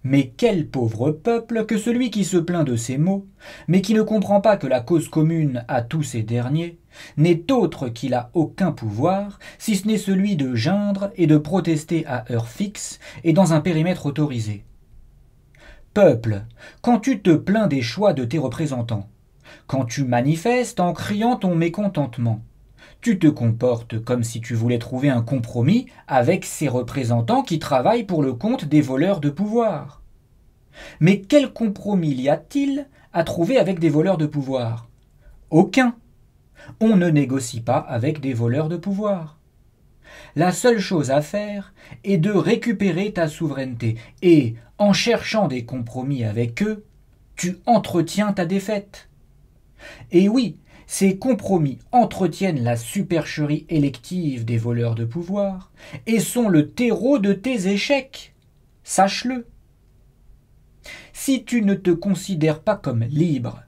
Mais quel pauvre peuple que celui qui se plaint de ces maux, mais qui ne comprend pas que la cause commune à tous ces derniers n'est autre qu'il a aucun pouvoir, si ce n'est celui de geindre et de protester à heure fixe et dans un périmètre autorisé. Peuple, quand tu te plains des choix de tes représentants, quand tu manifestes en criant ton mécontentement, tu te comportes comme si tu voulais trouver un compromis avec ces représentants qui travaillent pour le compte des voleurs de pouvoir. Mais quel compromis y a-t-il à trouver avec des voleurs de pouvoir? Aucun. On ne négocie pas avec des voleurs de pouvoir. La seule chose à faire est de récupérer ta souveraineté et, en cherchant des compromis avec eux, tu entretiens ta défaite. Et oui, ces compromis entretiennent la supercherie élective des voleurs de pouvoir et sont le terreau de tes échecs. Sache-le. Si tu ne te considères pas comme libre,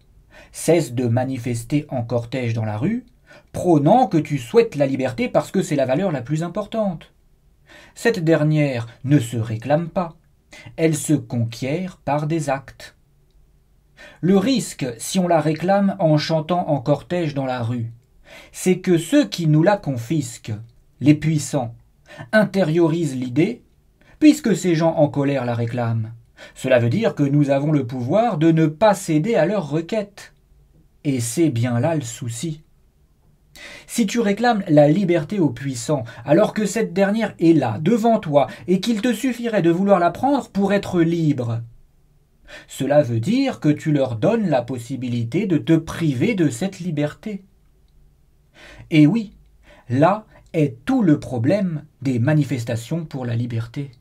cesse de manifester en cortège dans la rue, prônant que tu souhaites la liberté parce que c'est la valeur la plus importante. Cette dernière ne se réclame pas, elle se conquiert par des actes. Le risque, si on la réclame en chantant en cortège dans la rue, c'est que ceux qui nous la confisquent, les puissants, intériorisent l'idée, puisque ces gens en colère la réclament. Cela veut dire que nous avons le pouvoir de ne pas céder à leurs requêtes. Et c'est bien là le souci. Si tu réclames la liberté aux puissants, alors que cette dernière est là, devant toi, et qu'il te suffirait de vouloir la prendre pour être libre, cela veut dire que tu leur donnes la possibilité de te priver de cette liberté. Et oui, là est tout le problème des manifestations pour la liberté.